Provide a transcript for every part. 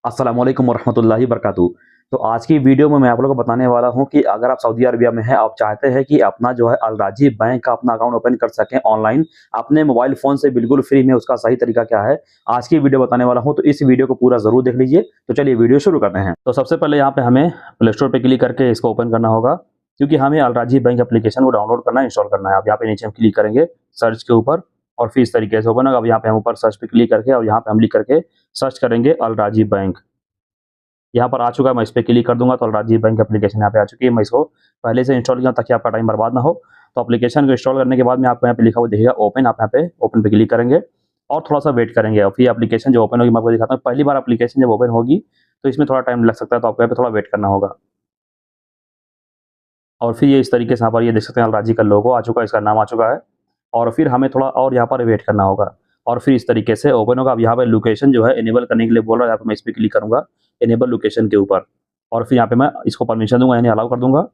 अस्सलाम वालेकुम वरहमतुल्लाहि वबरकातुहू। तो आज की वीडियो में मैं आप लोगों को बताने वाला हूं कि अगर आप सऊदी अरबिया में हैं, आप चाहते हैं कि अपना जो है अल राजी बैंक का अपना अकाउंट ओपन कर सकें ऑनलाइन अपने मोबाइल फ़ोन से बिल्कुल फ्री में, उसका सही तरीका क्या है, आज की वीडियो बताने वाला हूं। तो इस वीडियो को पूरा ज़रूर देख लीजिए। तो चलिए वीडियो शुरू करते हैं। तो सबसे पहले यहाँ पे हमें प्ले स्टोर पे क्लिक करके इसको ओपन करना होगा, क्योंकि हमें अल राजी बैंक एप्लीकेशन को डाउनलोड करना है, इंस्टॉल करना है। अब यहाँ पे नीचे हम क्लिक करेंगे सर्च के ऊपर और फिर इस तरीके से ओपन होगा। अब यहाँ पे हम ऊपर सर्च पे क्लिक करके और यहाँ पे हम लिख करके सर्च करेंगे अल राजी बैंक। यहाँ पर आ चुका है, मैं इस पे क्लिक कर दूँगा तो राजीव बैंक एप्लीकेशन यहाँ पे आ चुकी है। मैं इसको पहले से इंस्टॉल किया ताकि आपका टाइम बर्बाद ना हो। तो एप्लीकेशन को इंस्टॉल करने के बाद में आपको यहाँ पे लिखा हुआ दिखेगा ओपन, आप यहाँ पे ओपन पे क्लिक करेंगे और थोड़ा-सा वेट करेंगे और फिर एप्लीकेशन जो ओपन होगी मैं आपको दिखाता हूँ। पहली बार एप्लीकेशन जब ओपन होगी तो इसमें थोड़ा टाइम लग सकता है, तो आपको यहाँ पे थोड़ा वेट करना होगा। और फिर ये इस तरीके से यहाँ पर ये देख सकते हैं अलराजी का लोगो आ चुका है, इसका नाम आ चुका है और फिर हमें थोड़ा और यहाँ पर वेट करना होगा और फिर इस तरीके से ओपन होगा। अब यहाँ पे लोकेशन जो है इनेबल करने के लिए बोल रहा है, यहाँ पे मैं इस पे क्लिक करूँगा इनेबल लोकेशन के ऊपर और फिर यहाँ पे मैं इसको परमिशन दूँगा, यानी अलाउ कर दूँगा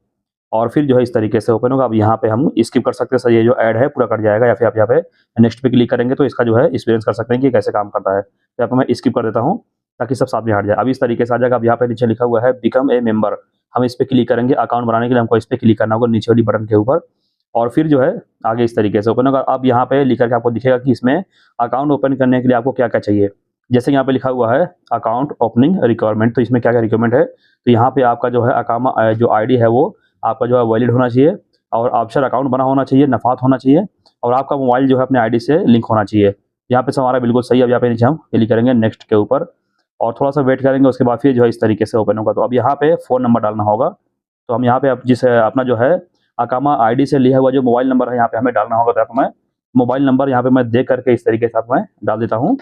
और फिर जो है इस तरीके से ओपन होगा। अब यहाँ पे हम स्किप कर सकते हैं, सर ये जो ऐड है पूरा कट जाएगा, या फिर आप यहाँ पे नेक्स्ट पे क्लिक करेंगे तो इसका जो है एक्सपीरियंस कर सकते हैं कि कैसे काम करता है। तो यहाँ पे मैं स्किप कर देता हूँ ताकि सब साथ में हट जाए। अब इस तरीके से आ जाएगा। अब यहाँ पे नीचे लिखा हुआ है बिकम ए मेंबर, हम इस पे क्लिक करेंगे। अकाउंट बनाने के लिए हमको इस पे क्लिक करना होगा नीचे वाली बटन के ऊपर और फिर जो है आगे इस तरीके से ओपन होगा। अब यहाँ पे लिख करके आपको दिखेगा कि इसमें अकाउंट ओपन करने के लिए आपको क्या-क्या चाहिए। जैसे यहाँ पे लिखा हुआ है अकाउंट ओपनिंग रिक्वायरमेंट, तो इसमें क्या-क्या रिक्वायरमेंट है। तो यहाँ पे आपका जो है अकामा जो आईडी है वो आपका जो है वैलिड होना चाहिए और ऑफशोर अकाउंट बना होना चाहिए, नफ़ात होना चाहिए और आपका मोबाइल जो है अपने आईडी से लिंक होना चाहिए। यहाँ पे सब हमारा बिल्कुल सही है। अब यहाँ पे नीचे हम क्लिक करेंगे नेक्स्ट के ऊपर और थोड़ा-सा वेट करेंगे, उसके बाद फिर जो है इस तरीके से ओपन होगा। तो अब यहाँ पे फ़ोन नंबर डालना होगा। तो हम यहाँ पे अब जिस अपना जो है अकामा आईडी से लिया हुआ जो मोबाइल नंबर है यहाँ पे हमें डालना होगा। तो यहाँ पे मैं मोबाइल नंबर यहाँ पे मैं दे करके इस तरीके से मैं डाल देता हूँ।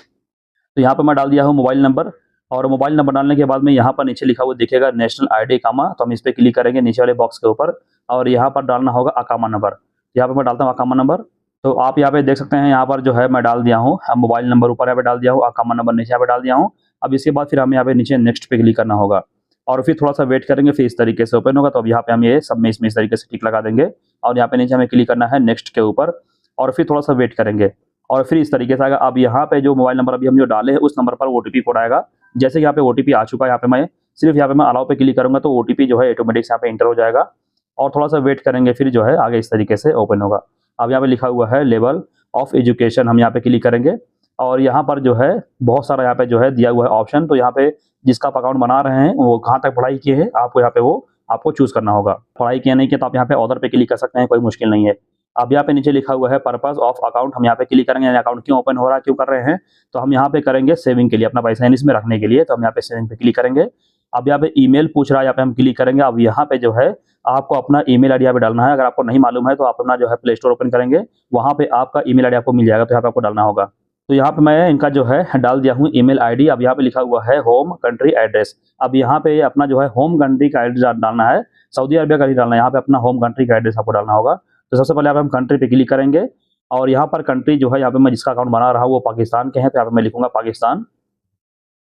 तो यहाँ पे मैं डाल दिया हूँ मोबाइल नंबर और मोबाइल नंबर डालने के बाद में यहाँ पर नीचे लिखा हुआ दिखेगा नेशनल आईडी अकामा, तो हम इस पे क्लिक करेंगे नीचे वाले बॉक्स के ऊपर और यहाँ पर डालना होगा अकामा नंबर। यहाँ पे मैं डालता हूँ अकामा नंबर। तो आप यहाँ पे देख सकते हैं, यहाँ पर जो है मैं डाल दिया हूँ मोबाइल नंबर ऊपर यहाँ पे डाल दिया हूँ, अकामा नंबर नीचे यहाँ पे डाल दिया हूँ। अब इसके बाद फिर हमें यहाँ पे नीचे नेक्स्ट पे क्लिक करना होगा और फिर थोड़ा-सा वेट करेंगे, फिर इस तरीके से ओपन होगा। तो अब यहाँ पे हम ये सब में इसमें इस तरीके से टिक लगा देंगे और यहाँ पे नीचे हमें क्लिक करना है नेक्स्ट के ऊपर और फिर थोड़ा-सा वेट करेंगे और फिर इस तरीके से आएगा। अब यहाँ पे जो मोबाइल नंबर अभी हम जो डाले हैं उस नंबर पर ओटीपी कोड आएगा। जैसे कि यहाँ पे ओटीपी आ चुका है, यहाँ पे मैं सिर्फ यहाँ पे मैं अलाउ पे क्लिक करूँगा तो ओटीपी जो है ऑटोमेटिक यहाँ पे एंटर हो जाएगा और थोड़ा-सा वेट करेंगे, फिर जो है आगे इस तरीके से ओपन होगा। अब यहाँ पे लिखा हुआ है लेवल ऑफ एजुकेशन, हम यहाँ पे क्लिक करेंगे और यहाँ पर जो है बहुत सारा यहाँ पे जो है दिया हुआ है ऑप्शन। तो यहाँ पे जिसका आप अकाउंट बना रहे हैं वो कहाँ तक पढ़ाई किए हैं, आपको यहाँ पे वो आपको चूज़ करना होगा। पढ़ाई किया नहीं किया तो आप यहाँ पे ऑर्डर पे क्लिक कर सकते हैं, कोई मुश्किल नहीं है। अब यहाँ पे नीचे लिखा हुआ है पर्पस ऑफ अकाउंट, हम यहाँ पे क्लिक करेंगे, यानी अकाउंट क्यों ओपन हो रहा है, क्यों कर रहे हैं। तो हम यहाँ पे करेंगे सेविंग के लिए, अपना पैसा यानी इसमें रखने के लिए। तो हम यहाँ पे सेविंग पे क्लिक करेंगे। अब यहाँ पे ईमेल पूछ रहा है, यहाँ पे हम क्लिक करेंगे। अब यहाँ पे जो है आपको अपना ईमेल आईडी यहाँ पे डालना है। अगर आपको नहीं मालूम है तो आप अपना जो है प्ले स्टोर ओपन करेंगे, वहाँ पे आपका ईमेल आईडी आपको मिल जाएगा, तो यहाँ पे आपको डालना होगा। तो यहाँ पे मैं इनका जो है डाल दिया हूँ ईमेल आईडी। अब यहाँ पे लिखा हुआ है होम कंट्री एड्रेस। अब यहाँ पे अपना जो है होम कंट्री का एड्रेस डालना है, सऊदी अरबिया का ही डालना है। यहाँ पे अपना होम कंट्री का एड्रेस आपको डालना होगा। तो सबसे पहले यहाँ पे हम कंट्री पे क्लिक करेंगे और यहाँ पर कंट्री जो है यहाँ पे मैं जिसका अकाउंट बना रहा हूँ वो पाकिस्तान के हैं, तो यहाँ पे मैं लिखूंगा पाकिस्तान।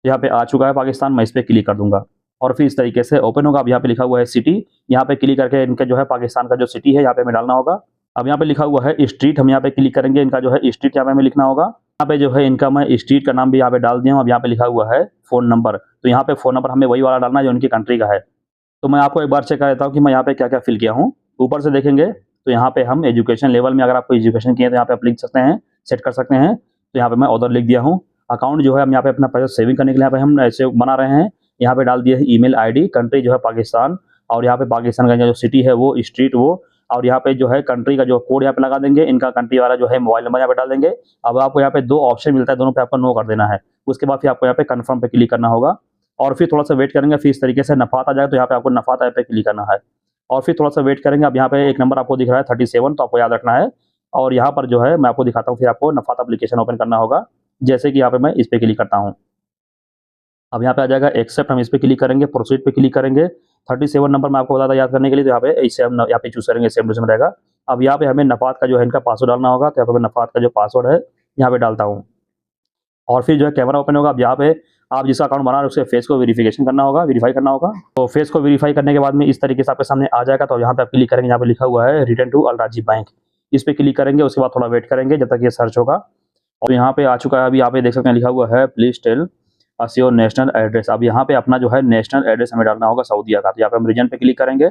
यहाँ पे आ चुका है पाकिस्तान, मैं इस पे क्लिक कर दूंगा और फिर इस तरीके से ओपन होगा। अब यहाँ पे लिखा हुआ है सिटी, यहाँ पे क्लिक करके इनका जो है पाकिस्तान का जो सिटी है यहाँ पे हमें डालना होगा। अब यहाँ पे लिखा हुआ है स्ट्रीट, हम यहाँ पे क्लिक करेंगे, इनका जो है स्ट्रीट यहाँ पे हमें लिखना होगा। यहाँ पे जो है इनका मैं स्ट्रीट का नाम भी यहाँ पे डाल दिया हूँ। अब यहाँ पे लिखा हुआ है फ़ोन नंबर, तो यहाँ पे फ़ोन नंबर हमें वही वाला डालना है जो उनकी कंट्री का है। तो मैं आपको एक बार चेक कर देता हूँ कि मैं यहाँ पे क्या-क्या फिल किया हूँ। ऊपर से देखेंगे तो यहाँ पे हम एजुकेशन लेवल में, अगर आपको एजुकेशन किए तो यहाँ पे आप लिख सकते हैं, सेट कर सकते हैं। तो यहाँ पे मैं उधर लिख दिया हूँ। अकाउंट जो है हम यहाँ पे अपना पैसा सेविंग करने के लिए यहाँ पे हम ऐसे बना रहे हैं। यहाँ पे डाल दिया है ईमेल आईडी, कंट्री जो है पाकिस्तान और यहाँ पे पाकिस्तान का जो सिटी है वो स्ट्रीट वो, और यहाँ पे जो है कंट्री का जो कोड यहाँ पे लगा देंगे। इनका कंट्री वाला जो है मोबाइल नंबर यहाँ पे डाल देंगे। अब आपको यहाँ पे 2 ऑप्शन मिलता है, दोनों पे आपको नो कर देना है। उसके बाद फिर आपको यहाँ पे कन्फर्म पे क्लिक करना होगा और फिर थोड़ा-सा वेट करेंगे, फिर इस तरीके से नफ़ात आ जाएगा तो यहाँ पे आपको नफ़ात ऐप पे क्लिक करना है और फिर थोड़ा-सा वेट करेंगे। अब यहाँ पे एक नंबर आपको दिख रहा है 37, तो आपको याद रखना है और यहाँ पर जो है मैं आपको दिखाता हूँ, फिर आपको नफ़ात एप्लीकेशन ओपन करना होगा। जैसे कि यहाँ पे मैं इस पे क्लिक करता हूँ। अब यहाँ पे आ जाएगा एक्सेप्ट, हम इस पे क्लिक करेंगे, प्रोसीड पे क्लिक करेंगे। 37 नंबर मैं आपको बता था याद करने के लिए, तो यहाँ पे इससे हम यहाँ पे चूज़ करेंगे, सेम टू सेम रहेगा। अब यहाँ पे हमें नफ़ात का जो है इनका पासवर्ड डालना होगा, तो यहाँ पे मैं नफ़ात का जो पासवर्ड है यहाँ पे डालता हूँ और फिर जो है कैमरा ओपन होगा। अब यहाँ पे आप जिसका अकाउंट बना रहे हो उसके फेस को वेरिफिकेशन करना होगा, वेरीफाई करना होगा। तो फेस को वेरीफाई करने के बाद में इस तरीके से आपके सामने आ जाएगा। तो यहाँ पे आप क्लिक करेंगे, यहाँ पे लिखा हुआ है रिटर्न टू अल राजी बैंक, इस पे क्लिक करेंगे। उसके बाद थोड़ा वेट करेंगे जब तक ये सर्च होगा और यहाँ पे आ चुका है। अभी यहाँ पे देख सकते हैं लिखा हुआ है please tell us your national address. अब यहाँ पे अपना जो है नेशनल एड्रेस हमें डालना होगा सऊदीया का। तो यहाँ पे हम रीजन पे क्लिक करेंगे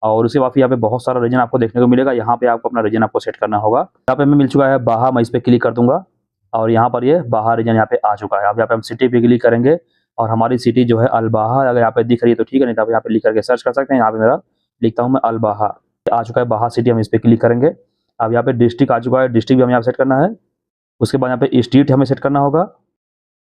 और उसके बाद फिर यहाँ पे बहुत सारा रीजन आपको देखने को मिलेगा। यहाँ पे आपको अपना रीजन आपको सेट करना होगा। यहाँ पे हमें मिल चुका है बाहा, मैं इस पे क्लिक कर दूंगा और यहाँ पर ये बाहा रीजन यहाँ पे आ चुका है। अब यहाँ पे हम सिटी पे क्लिक करेंगे और हमारी सिटी जो है अल-बाहा, अगर यहाँ पे दिख रही है तो ठीक है, नहीं तो आप यहाँ पे लिख करके सर्च कर सकते हैं। यहाँ पे मेरा लिखता हूँ मैं अल-बाहा, आ चुका है बाहा सिटी, हम इस पे क्लिक करेंगे। अब यहाँ पे डिस्ट्रिक्ट आ चुका है, डिस्ट्रिक्ट भी हमें यहाँ सेट करना है। उसके बाद यहाँ पे स्ट्रीट हमें सेट करना होगा।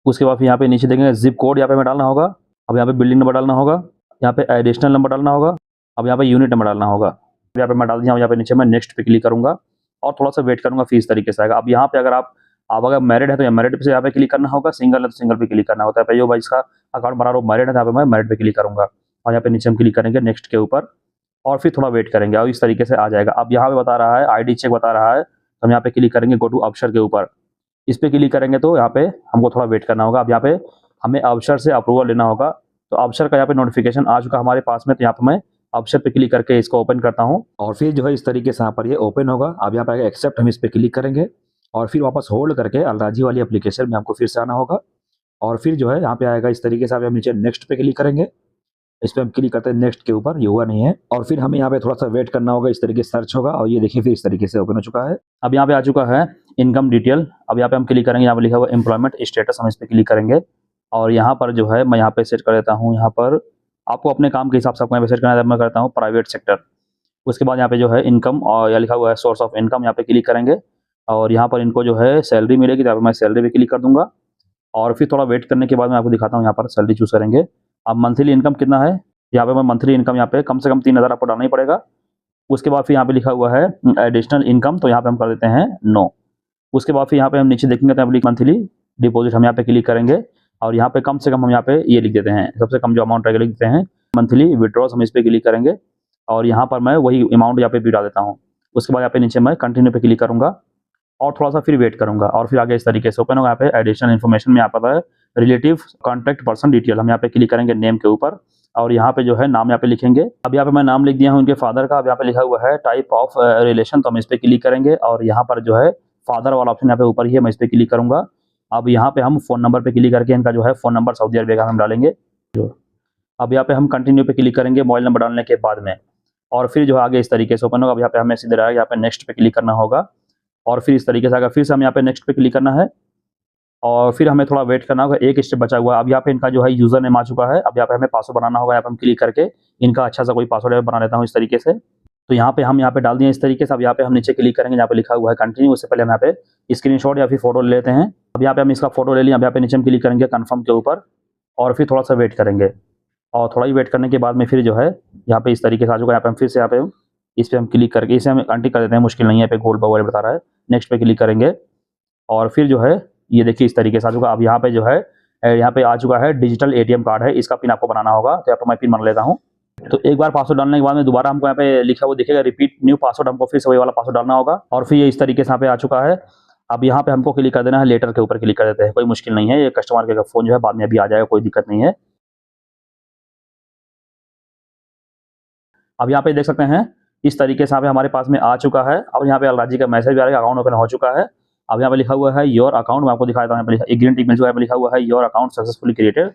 उसके बाद फिर यहाँ पे नीचे देखेंगे जिप कोड यहाँ पे हमें डालना होगा। अब यहाँ पे बिल्डिंग नंबर डालना होगा, यहाँ पे एडिशनल नंबर डालना होगा, अब यहाँ पे यूनिट नंबर डालना होगा। यहाँ पे मैं डाल दिया, यहाँ पे नीचे मैं नेक्स्ट पे क्लिक करूंगा और थोड़ा सा वेट करूंगा, फिर इस तरीके से आएगा। अब यहाँ पे अगर आप अगर मैरिड है तो मैरिड पे यहाँ पे क्लिक करना होगा, सिंगल है तो सिंगल पे क्लिक करना होता है। भाई इसका अकाउंट बना रहा हूँ मैरिड है, यहाँ पे मैं मैरिड पे क्लिक करूंगा और यहाँ पे नीचे हम क्लिक करेंगे नेक्स्ट के ऊपर और फिर थोड़ा वेट करेंगे और इस तरीके से आ जाएगा। अब यहाँ पे बता रहा है ID चेक बता रहा है, तो हम यहाँ पे क्लिक करेंगे गो टू अबशर के ऊपर। इस पे क्लिक करेंगे तो यहाँ पे हमको थोड़ा वेट करना होगा। अब यहाँ पे हमें अबशर से अप्रूवल लेना होगा, तो अबशर का यहाँ पे नोटिफिकेशन आ चुका हमारे पास में। तो यहाँ पे मैं अबशर पे क्लिक करके इसको ओपन करता हूँ और फिर जो है इस तरीके से यहाँ पर ये ओपन होगा। अब यहाँ पे एक्सेप्ट, हम इस पे क्लिक करेंगे और फिर वापस होल्ड करके अलराजी वाली एप्लीकेशन में हमको फिर से आना होगा और फिर जो है यहाँ पे आएगा इस तरीके से। आप नीचे नेक्स्ट पे क्लिक करेंगे, इस पे हम क्लिक करते हैं नेक्स्ट के ऊपर, ये हुआ नहीं है और फिर हमें यहाँ पे थोड़ा सा वेट करना होगा, इस तरीके से सर्च होगा और ये देखिए फिर इस तरीके से ओपन हो चुका है। अब यहाँ पे आ चुका है इनकम डिटेल। अब यहाँ पे हम क्लिक करेंगे, यहाँ पे लिखा हुआ एम्प्लॉयमेंट स्टेटस, हम इस पे क्लिक करेंगे और यहाँ पर जो है मैं यहाँ पे सेट कर देता हूँ, यहाँ पर आपको अपने काम के हिसाब से आपको यहाँ पे सेट करना है। मैं करता हूँ प्राइवेट सेक्टर। उसके बाद यहाँ पे जो है इनकम और यहाँ लिखा हुआ है सोर्स ऑफ इनकम, यहाँ पे क्लिक करेंगे और यहाँ पर इनको जो है सैलरी मिलेगी, तो यहाँ पे मैं सैलरी पे क्लिक कर दूंगा और फिर थोड़ा वेट करने के बाद मैं आपको दिखाता हूँ। यहाँ पर सैलरी चूज करेंगे। अब मंथली इनकम कितना है, यहाँ पे मैं मंथली इनकम यहाँ पे कम से कम 3000 आपको डालना ही पड़ेगा। उसके बाद फिर यहाँ पे लिखा हुआ है एडिशनल इनकम, तो यहाँ पे हम कर देते हैं नो। उसके बाद फिर यहाँ पे हम नीचे देखेंगे तो मंथली डिपॉजिट, हम यहाँ पे क्लिक करेंगे और यहाँ पे कम से कम हम यहाँ पे ये लिख देते हैं, सबसे कम जो अमाउंट रहेगा लिख देते हैं मंथली विड्रॉज, हम इस पे क्लिक करेंगे और यहाँ पर मैं वही अमाउंट यहाँ पे भी डाल देता हूँ। उसके बाद यहाँ पे नीचे मैं कंटिन्यू पे क्लिक करूंगा और थोड़ा सा फिर वेट करूंगा और फिर आगे इस तरीके से ओपन होगा। यहाँ पे एडिशनल इन्फॉर्मेशन में यहाँ पर है रिलेटिव कॉन्टैक्ट पर्सन डिटेल, हम यहाँ पे क्लिक करेंगे नेम के ऊपर और यहाँ पे जो है नाम यहाँ पे लिखेंगे। अब यहाँ पे मैं नाम लिख दिया हूँ उनके फादर का। अब यहाँ पे लिखा हुआ है टाइप ऑफ रिलेशन, तो हम इस पे क्लिक करेंगे और यहाँ पर जो है फादर वाला ऑप्शन यहाँ पे ऊपर ही है, मैं इस पे क्लिक करूंगा। अब यहाँ पे हम फोन नंबर पे क्लिक करके इनका जो है फोन नंबर सऊदी अरबिया का हम डालेंगे। अब यहाँ पे हम कंटिन्यू पे क्लिक करेंगे मोबाइल नंबर डालने के बाद में और फिर जो है आगे इस तरीके से ओपन होगा। अब यहाँ पे हमें सीधे रहेगा, यहाँ पे नेक्स्ट पे क्लिक करना होगा और फिर इस तरीके से आएगा। फिर से हम यहाँ पे नेक्स्ट पे क्लिक करना है और फिर हमें थोड़ा वेट करना होगा, एक स्टेप बचा हुआ है। अब यहाँ पे इनका जो है यूजर नेम आ चुका है। अब यहाँ पे हमें पासवर्ड बनाना होगा, यहाँ पे हम क्लिक करके इनका अच्छा सा कोई पासवर्ड बना लेता हूँ इस तरीके से। तो यहाँ पे हम यहाँ पे डाल दिए इस तरीके से। अब यहाँ पे हम नीचे क्लिक करेंगे, यहाँ पे लिखा हुआ है कंटिन्यू। उससे पहले हम यहाँ पे स्क्रीनशॉट या फिर फोटो ले लेते हैं। अब यहाँ पे हम इसका फोटो ले लिया। अब यहाँ पे नीचे हम क्लिक करेंगे कन्फर्म के ऊपर और फिर थोड़ा सा वेट करेंगे और थोड़ा ही वेट करने के बाद में फिर जो है यहाँ पे इस तरीके से आ चुका है। यहाँ पे हम फिर से यहाँ पे इस पे हम क्लिक करके इसे हम कंटिन्यू कर देते हैं, मुश्किल नहीं है। पे गोल्ड बबल बता रहा है, नेक्स्ट पे क्लिक करेंगे और फिर जो है ये देखिए इस तरीके से आ चुका। अब यहाँ पे जो है यहाँ पे आ चुका है डिजिटल ATM कार्ड है, इसका पिन आपको बनाना होगा। तो यहाँ पे मैं पिन बना लेता हूँ। तो एक बार पासवर्ड डालने के बाद में दोबारा हमको यहाँ पे लिखा हुआ दिखेगा रिपीट न्यू पासवर्ड, हमको फिर से वही वाला पासवर्ड डालना होगा और फिर ये इस तरीके से यहाँ पे आ चुका है। अब यहाँ पे हमको क्लिक कर देना है, लेटर के ऊपर क्लिक कर देते हैं, कोई मुश्किल नहीं है। ये कस्टमर के फोन जो है बाद में अभी आ जाएगा, कोई दिक्कत नहीं है। अब यहाँ पे देख सकते हैं इस तरीके से यहाँ पे हमारे पास में आ चुका है। अब यहाँ पे अलराजी का मैसेज भी आ रहा है, अकाउंट ओपन हो चुका है। अब यहाँ पे लिखा हुआ है योर अकाउंट, मैं आपको दिखाता हूँ। यहाँ पे एक ग्रीन टिक मिल चुका है, लिखा हुआ है योर अकाउंट सक्सेसफुली क्रिएटेड।